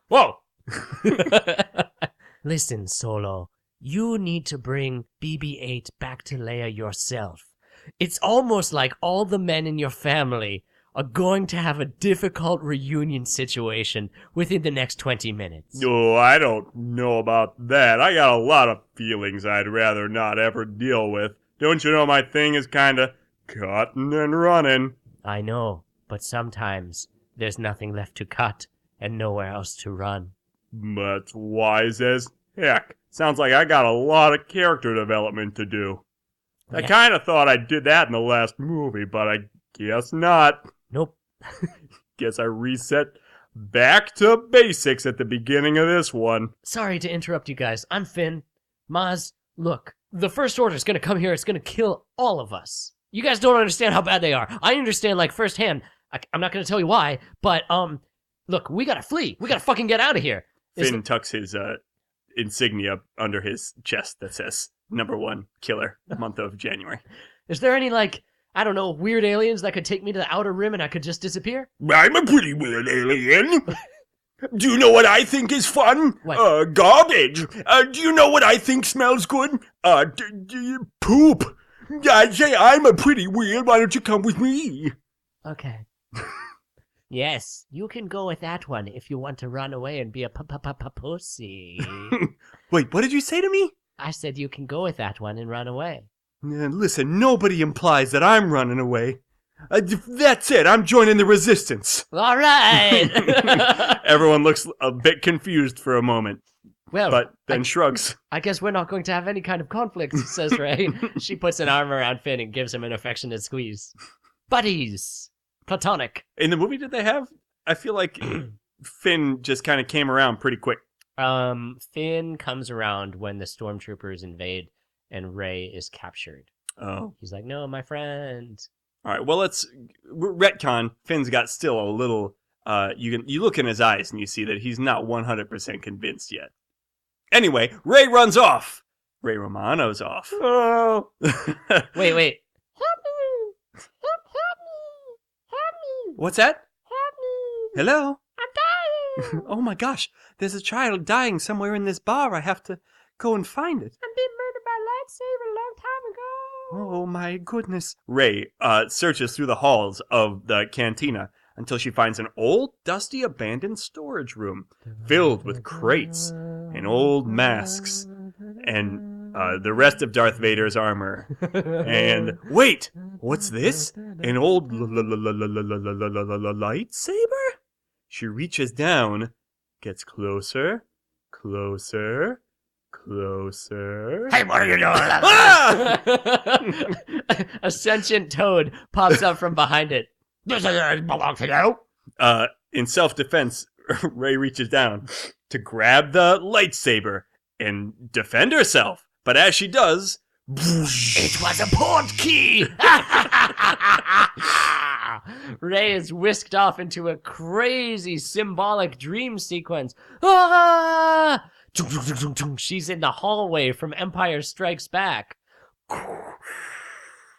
Speaker 2: Whoa!
Speaker 6: Listen, Solo, you need to bring BB-8 back to Leia yourself.
Speaker 1: It's almost like all the men in your family are going to have a difficult reunion situation within the next 20 minutes.
Speaker 2: Oh, I don't know about that. I got a lot of feelings I'd rather not ever deal with. Don't you know my thing is kinda cutting and running?
Speaker 1: I know, but sometimes there's nothing left to cut and nowhere else to run.
Speaker 2: That's wise as heck. Sounds like I got a lot of character development to do. I
Speaker 1: Yeah.
Speaker 2: kinda thought I did that in the last movie, but I guess not.
Speaker 1: Nope.
Speaker 2: Guess I reset back to basics at the beginning of this one.
Speaker 1: Sorry to interrupt you guys. I'm Finn. Maz, look, the First Order's gonna come here. It's gonna kill all of us. You guys don't understand how bad they are. I understand, like, firsthand. I'm not gonna tell you why, but, look, we gotta flee. We gotta fucking get out of here.
Speaker 2: Finn tucks his insignia under his chest that says #1 killer month of January.
Speaker 1: Is there any, like, I don't know, weird aliens that could take me to the Outer Rim and I could just disappear?
Speaker 2: I'm a pretty weird alien. Do you know what I think is fun?
Speaker 1: What?
Speaker 2: Garbage. Do you know what I think smells good? Poop. I say I'm a pretty weird. Why don't you come with me?
Speaker 1: Okay. Yes, you can go with that one if you want to run away and be a pussy.
Speaker 2: Wait, what did you say to me?
Speaker 1: I said you can go with that one and run away.
Speaker 2: Listen, nobody implies that I'm running away. That's it. I'm joining the resistance.
Speaker 1: All right.
Speaker 2: Everyone looks a bit confused for a moment,
Speaker 1: Well,
Speaker 2: but then shrugs.
Speaker 1: I guess we're not going to have any kind of conflict, says Ray. She puts an arm around Finn and gives him an affectionate squeeze. Buddies. Platonic.
Speaker 2: In the movie, did they have? I feel like Finn just kind of came around pretty quick.
Speaker 1: Finn comes around when the stormtroopers invade and Ray is captured.
Speaker 2: Oh.
Speaker 1: He's like, no, my friend.
Speaker 2: All right, well, let's retcon. Finn's got still a little. You look in his eyes and you see that he's not 100% convinced yet. Anyway, Ray runs off. Ray Romano's off.
Speaker 1: Oh. Wait.
Speaker 2: What's that? Hello? I'm dying. Oh my gosh, there's a child dying somewhere in this bar. I have to go and find it.
Speaker 5: I'm being murdered by a lightsaber a long time ago.
Speaker 2: Oh my goodness. Ray searches through the halls of the cantina until she finds an old, dusty, abandoned storage room filled with crates and old masks and the rest of Darth Vader's armor. And wait, what's this? An old lightsaber? She reaches down, gets closer, Closer.
Speaker 6: Hey, what are you doing?
Speaker 2: Ah!
Speaker 6: A sentient toad pops up from behind it. This belongs to you.
Speaker 2: In self-defense, Rey reaches down to grab the lightsaber and defend herself. But as she does,
Speaker 6: It was a port key. Rey is whisked off into a crazy symbolic dream sequence. Ah! She's in the hallway from Empire Strikes Back.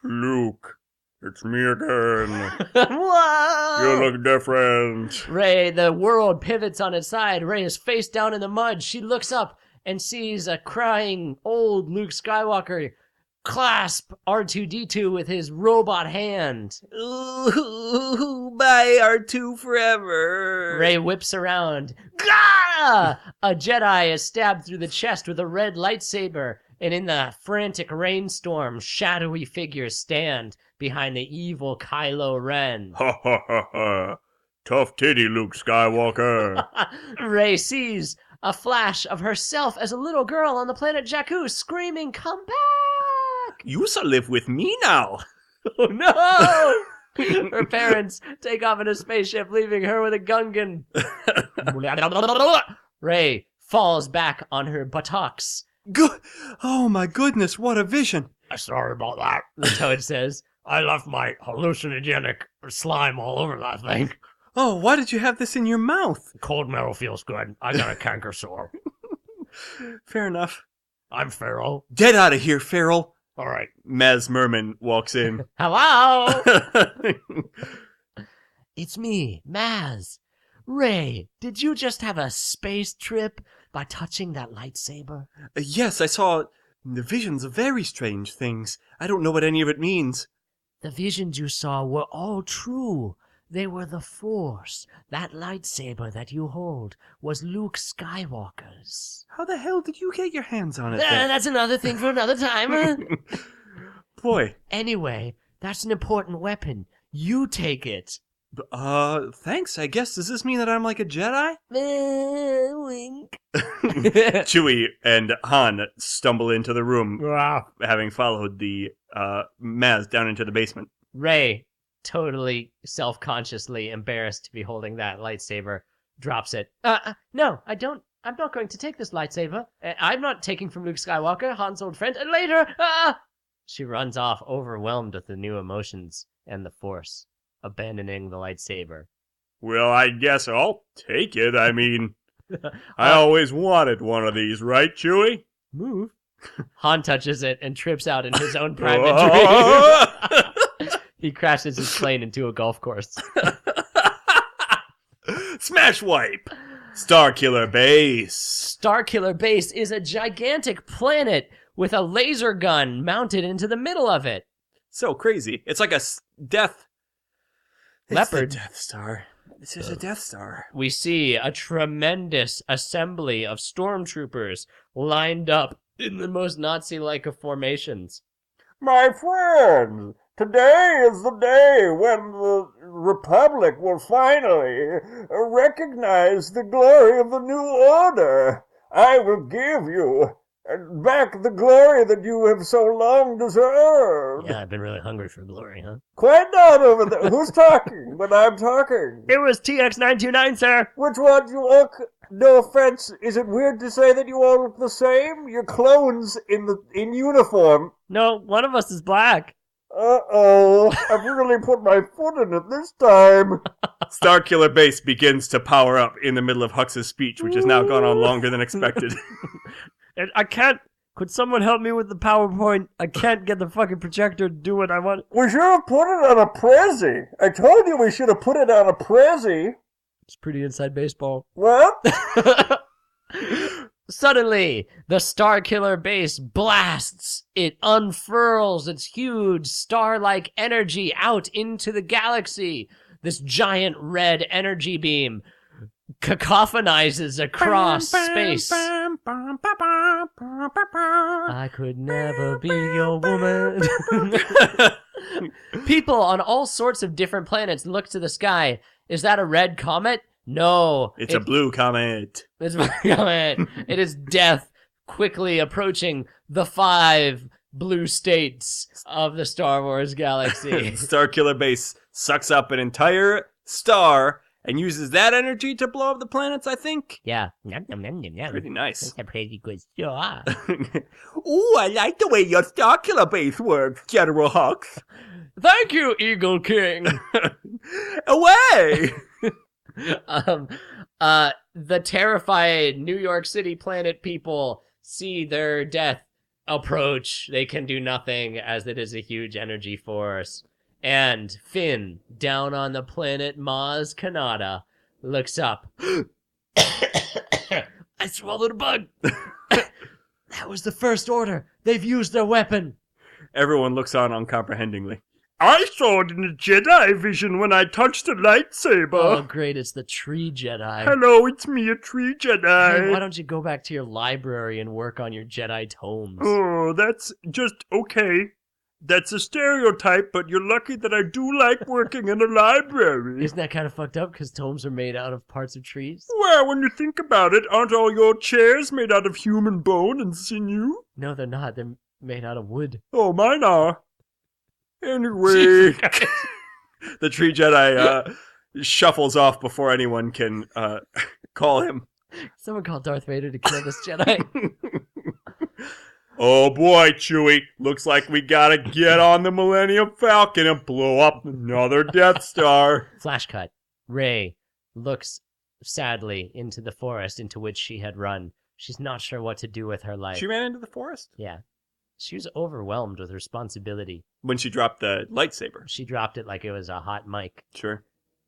Speaker 2: Luke, it's me again.
Speaker 6: Whoa!
Speaker 2: You look different.
Speaker 6: Rey, the world pivots on its side. Rey is face down in the mud. She looks up and sees a crying old Luke Skywalker clasp R2-D2 with his robot hand.
Speaker 2: Ooh, bye R2 forever.
Speaker 6: Rey whips around. Gah! A Jedi is stabbed through the chest with a red lightsaber, and in the frantic rainstorm, shadowy figures stand behind the evil Kylo Ren.
Speaker 2: Ha ha ha ha. Tough titty, Luke Skywalker.
Speaker 6: Rey sees a flash of herself as a little girl on the planet Jakku, screaming, "Come back!"
Speaker 2: You shall live with me now.
Speaker 6: Oh no! Her parents take off in a spaceship, leaving her with a Gungan. Rey falls back on her buttocks.
Speaker 2: Good. Oh my goodness, what a vision.
Speaker 3: Sorry about that.
Speaker 6: The toad says,
Speaker 3: I left my hallucinogenic slime all over that thing.
Speaker 2: Oh, why did you have this in your mouth?
Speaker 3: Cold metal feels good. I got a canker sore.
Speaker 2: Fair enough.
Speaker 3: I'm feral.
Speaker 2: Get out of here, feral.
Speaker 3: All right.
Speaker 2: Maz Merman walks in.
Speaker 6: "Hello! It's me, Maz. Rey, did you just have a space trip by touching that lightsaber?"
Speaker 2: Yes, I saw the visions of very strange things. I don't know what any of it means.
Speaker 6: "The visions you saw were all true. They were the Force. That lightsaber that you hold was Luke Skywalker's."
Speaker 2: How the hell did you get your hands on it then?
Speaker 6: That's another thing for another time.
Speaker 2: Boy.
Speaker 6: Anyway, that's an important weapon. You take it.
Speaker 2: Thanks, I guess. Does this mean that I'm like a Jedi?
Speaker 6: Wink.
Speaker 2: Chewie and Han stumble into the room,
Speaker 3: Ah,
Speaker 2: having followed the Maz down into the basement.
Speaker 6: Rey, totally self-consciously embarrassed to be holding that lightsaber, drops it. No, I don't. I'm not going to take this lightsaber. I'm not taking from Luke Skywalker, Han's old friend. And later, she runs off, overwhelmed with the new emotions and the Force, abandoning the lightsaber.
Speaker 2: Well, I guess I'll take it. I mean, I always wanted one of these, right, Chewie?
Speaker 6: Move. Han touches it and trips out in his own private dream. He crashes his plane into a golf course.
Speaker 2: Smash wipe! Starkiller Base.
Speaker 6: Starkiller Base is a gigantic planet with a laser gun mounted into the middle of it.
Speaker 2: So crazy. It's like a death.
Speaker 6: Leopard.
Speaker 2: It's the Death Star. This is a Death Star.
Speaker 6: We see a tremendous assembly of stormtroopers lined up in the most Nazi-like of formations.
Speaker 7: My friends, today is the day when the Republic will finally recognize the glory of the New Order. I will give you back the glory that you have so long deserved.
Speaker 6: Yeah, I've been really hungry for glory, huh?
Speaker 7: Quiet down over there. Who's talking when I'm talking?
Speaker 6: It was TX929, sir.
Speaker 7: Which one you look? No offense, is it weird to say that you all look the same? You're clones in uniform.
Speaker 6: No, one of us is black.
Speaker 7: Uh-oh, I've really put my foot in it this time.
Speaker 2: Starkiller Base begins to power up in the middle of Hux's speech, which has now gone on longer than expected.
Speaker 6: I can't... Could someone help me with the PowerPoint? I can't get the fucking projector to do what I want.
Speaker 7: We should have put it on a Prezi. I told you we should have put it on a Prezi.
Speaker 6: It's pretty inside baseball.
Speaker 7: What?
Speaker 6: Suddenly, the Starkiller Base blasts. It unfurls its huge star-like energy out into the galaxy. This giant red energy beam cacophonizes across space. I could never be your woman. People on all sorts of different planets look to the sky. Is that a red comet? No.
Speaker 2: It's a blue comet.
Speaker 6: It's a blue comet. It is death
Speaker 1: quickly approaching the 5 blue states of the Star Wars galaxy.
Speaker 2: Starkiller Base sucks up an entire star and uses that energy to blow up the planets, I think.
Speaker 1: Yeah.
Speaker 2: Pretty nice.
Speaker 1: That's a pretty good job.
Speaker 7: Ooh, I like the way your Starkiller Base works, General Hux.
Speaker 1: Thank you, Eagle King.
Speaker 7: Away!
Speaker 1: The terrified New York City planet people see their death approach. They can do nothing as it is a huge energy force. And Finn, down on the planet Maz Kanata, looks up. I swallowed a bug. That was the First Order. They've used their weapon.
Speaker 2: Everyone looks on uncomprehendingly.
Speaker 7: I saw it in the Jedi vision when I touched the lightsaber.
Speaker 1: Oh, great. It's the Tree Jedi.
Speaker 7: Hello, it's me, a tree Jedi.
Speaker 1: Hey, why don't you go back to your library and work on your Jedi tomes?
Speaker 7: Oh, that's just okay. That's a stereotype, but you're lucky that I do like working in a library.
Speaker 1: Isn't that kind of fucked up because tomes are made out of parts of trees?
Speaker 7: Well, when you think about it, aren't all your chairs made out of human bone and sinew?
Speaker 1: No, they're not. They're made out of wood.
Speaker 7: Oh, mine are. Anyway.
Speaker 2: The Tree Jedi shuffles off before anyone can call him.
Speaker 1: Someone called Darth Vader to kill this Jedi.
Speaker 2: Oh boy, Chewie. Looks like we gotta get on the Millennium Falcon and blow up another Death Star.
Speaker 1: Flash cut. Rey looks sadly into the forest into which she had run. She's not sure what to do with her life.
Speaker 2: She ran into the forest?
Speaker 1: Yeah. She was overwhelmed with responsibility.
Speaker 2: When she dropped the lightsaber.
Speaker 1: She dropped it like it was a hot mic.
Speaker 2: Sure.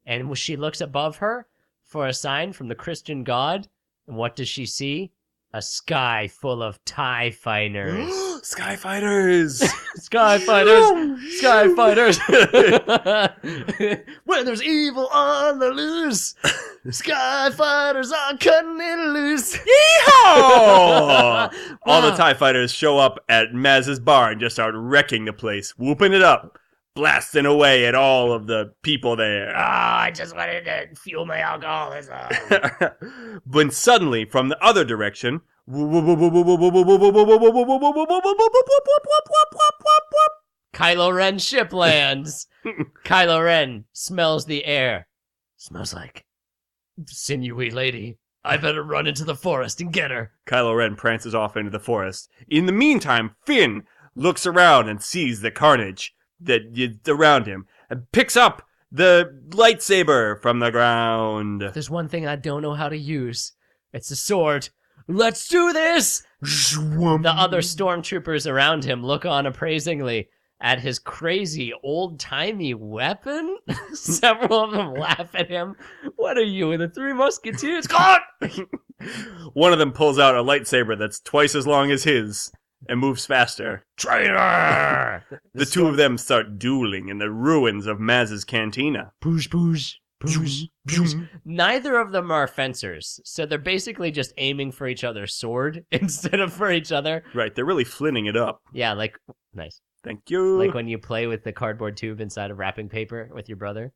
Speaker 1: And when she looks above her for a sign from the Christian God, and what does she see? A sky full of TIE fighters.
Speaker 2: Sky Fighters!
Speaker 1: Sky fighters! Sky fighters! When there's evil on the loose, Sky fighters are cutting it loose.
Speaker 2: Yeehaw! All the TIE Fighters show up at Maz's bar and just start wrecking the place, whooping it up, blasting away at all of the people there.
Speaker 6: I just wanted to fuel my alcoholism.
Speaker 2: When suddenly, from the other direction,
Speaker 1: Kylo Ren ship lands. Kylo Ren smells the air. Smells like sinewy lady. I better run into the forest and get her.
Speaker 2: Kylo Ren prances off into the forest. In the meantime, Finn looks around and sees the carnage that is around him and picks up the lightsaber from the ground.
Speaker 1: There's one thing I don't know how to use. It's a sword. Let's do this! The other stormtroopers around him look on appraisingly at his crazy old-timey weapon. Several of them laugh at him. What are you, the Three Musketeers? God!
Speaker 2: One of them pulls out a lightsaber that's twice as long as his and moves faster.
Speaker 6: Traitor!
Speaker 2: The two of them start dueling in the ruins of Maz's cantina.
Speaker 1: Boosh, boosh. Boosh, boosh. Neither of them are fencers, so they're basically just aiming for each other's sword instead of for each other.
Speaker 2: Right, they're really flinning it up.
Speaker 1: Yeah, like, nice.
Speaker 2: Thank you.
Speaker 1: Like when you play with the cardboard tube inside of wrapping paper with your brother.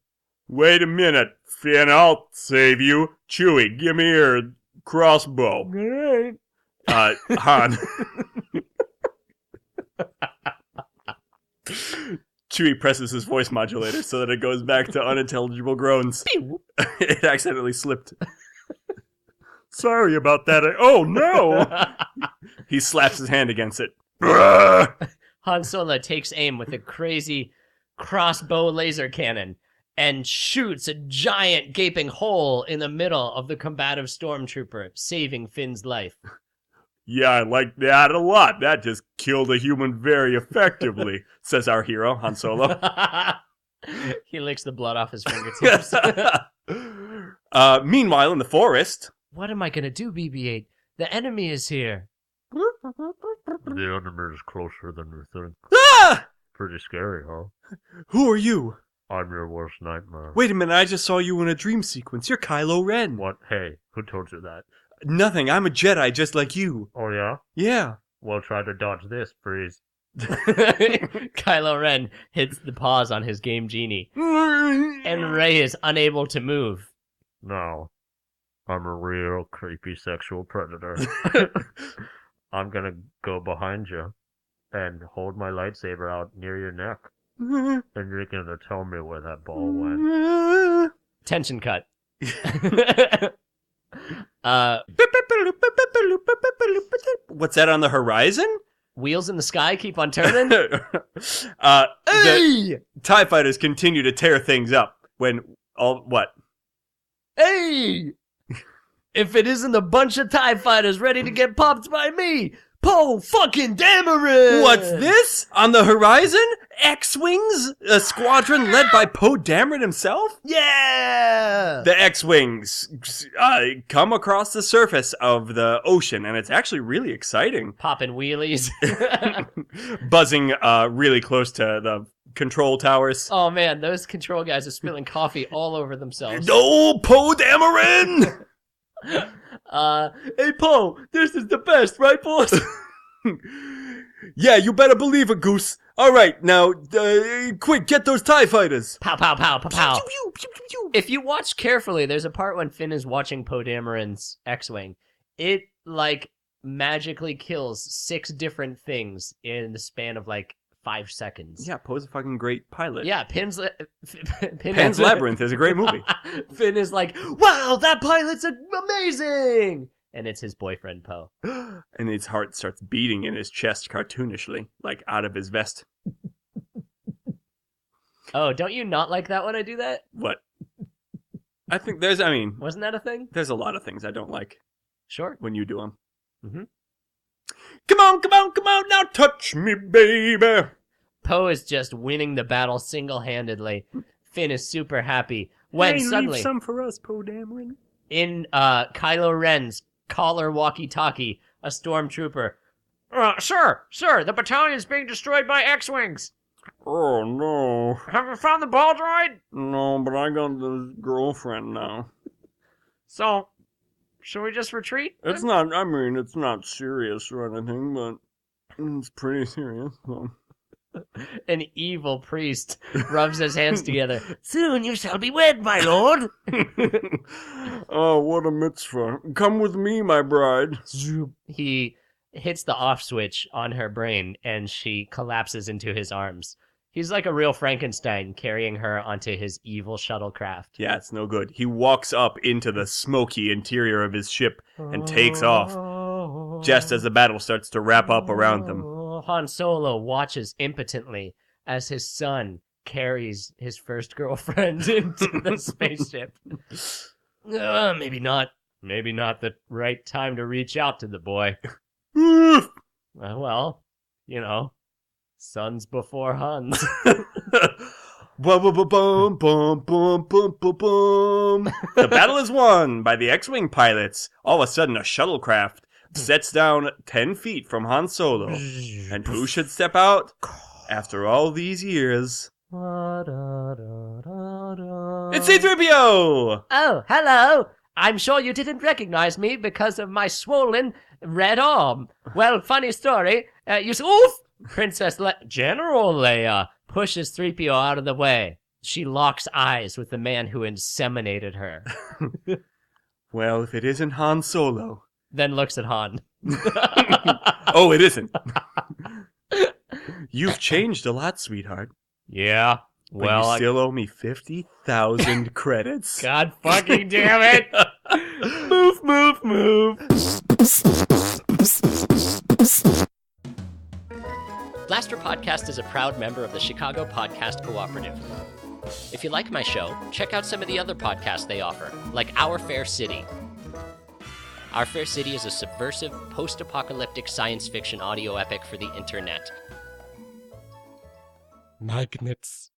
Speaker 2: Wait a minute, Finn, I'll save you. Chewie, give me your crossbow. Han. Chewie presses his voice modulator so that it goes back to unintelligible groans. It accidentally slipped. Sorry about that. Oh, no! He slaps his hand against it.
Speaker 1: Han Solo takes aim with a crazy crossbow laser cannon and shoots a giant gaping hole in the middle of the combative stormtrooper, saving Finn's life.
Speaker 2: Yeah, I like that a lot. That just killed a human very effectively, says our hero, Han Solo.
Speaker 1: He licks the blood off his fingertips.
Speaker 2: Meanwhile, in the forest...
Speaker 1: What am I going to do, BB-8? The enemy is here.
Speaker 3: The enemy is closer than you think.
Speaker 2: Ah!
Speaker 3: Pretty scary, huh?
Speaker 2: Who are you?
Speaker 3: I'm your worst nightmare.
Speaker 2: Wait a minute, I just saw you in a dream sequence. You're Kylo Ren.
Speaker 3: What? Hey, who told you that?
Speaker 2: Nothing, I'm a Jedi just like you.
Speaker 3: Oh, yeah?
Speaker 2: Yeah.
Speaker 3: Well, try to dodge this, please.
Speaker 1: Kylo Ren hits the pause on his Game Genie, and Rey is unable to move.
Speaker 3: No. I'm a real creepy sexual predator. I'm gonna go behind you and hold my lightsaber out near your neck.
Speaker 2: Mm-hmm.
Speaker 3: And you're gonna tell me where that ball went.
Speaker 1: Tension cut.
Speaker 2: What's that on the horizon?
Speaker 1: Wheels in the sky keep on turning.
Speaker 2: The TIE fighters continue to tear things up when what?
Speaker 1: Hey! If it isn't a bunch of TIE fighters ready to get popped by me, Poe fucking Dameron!
Speaker 2: What's this? On the horizon? X-Wings? A squadron led by Poe Dameron himself?
Speaker 1: Yeah!
Speaker 2: The X-Wings come across the surface of the ocean, and it's actually really exciting.
Speaker 1: Popping wheelies.
Speaker 2: Buzzing really close to the control towers.
Speaker 1: Oh man, those control guys are spilling coffee all over themselves.
Speaker 2: No, Poe Dameron!
Speaker 1: Hey Poe, this is the best, right boss?
Speaker 2: Yeah, you better believe it, Goose. Alright, now, quick, get those TIE fighters.
Speaker 1: Pow, pow, pow, pow, pow. If you watch carefully, there's a part when Finn is watching Poe Dameron's X-Wing. It, magically kills 6 different things in the span of, 5 seconds.
Speaker 2: Yeah, Poe's a fucking great pilot.
Speaker 1: Yeah,
Speaker 2: Pan's Labyrinth is a great movie.
Speaker 1: Finn is like, wow, that pilot's amazing! And it's his boyfriend, Poe.
Speaker 2: And his heart starts beating in his chest cartoonishly, out of his vest.
Speaker 1: Oh, don't you not like that when I do that?
Speaker 2: What? I think
Speaker 1: Wasn't that a thing?
Speaker 2: there's a lot of things I don't like
Speaker 1: Sure.
Speaker 2: when you do them.
Speaker 1: Mhm.
Speaker 2: Come on, now touch me, baby.
Speaker 1: Poe is just winning the battle single-handedly. Finn is super happy when suddenly,
Speaker 2: leave some for us, Poe Dameron.
Speaker 1: in Kylo Ren's collar walkie-talkie, a stormtrooper. Sir, the battalion's being destroyed by X-Wings.
Speaker 7: Oh, no.
Speaker 1: Have you found the ball droid?
Speaker 7: No, but I got this girlfriend now.
Speaker 1: So, should we just retreat?
Speaker 7: It's not serious or anything, but it's pretty serious. So.
Speaker 1: An evil priest rubs his hands together. Soon you shall be wed, my lord.
Speaker 7: Oh, what a mitzvah. Come with me, my bride.
Speaker 1: He hits the off switch on her brain, and she collapses into his arms. He's like a real Frankenstein carrying her onto his evil shuttlecraft.
Speaker 2: Yeah, it's no good. He walks up into the smoky interior of his ship and takes off, just as the battle starts to wrap up around them.
Speaker 1: Han Solo watches impotently as his son carries his first girlfriend into the spaceship. Maybe not the right time to reach out to the boy. Well, sons before Huns.
Speaker 2: Boom, boom, boom, boom, boom, boom. The battle is won by the X-Wing pilots. All of a sudden, a shuttlecraft sets down 10 feet from Han Solo. And who should step out after all these years? It's C-3PO!
Speaker 1: Oh, hello! I'm sure you didn't recognize me because of my swollen red arm. Well, funny story. General Leia pushes 3PO out of the way. She locks eyes with the man who inseminated her.
Speaker 2: Well, if it isn't Han Solo.
Speaker 1: Then looks at Han.
Speaker 2: Oh, it isn't. You've changed a lot, sweetheart.
Speaker 1: Yeah.
Speaker 2: But you still owe me 50,000 credits.
Speaker 1: God fucking damn it! Move. Blastropodcast is a proud member of the Chicago Podcast Cooperative. If you like my show, check out some of the other podcasts they offer, like Our Fair City. Our Fair City is a subversive, post-apocalyptic science fiction audio epic for the internet.
Speaker 6: Magnets.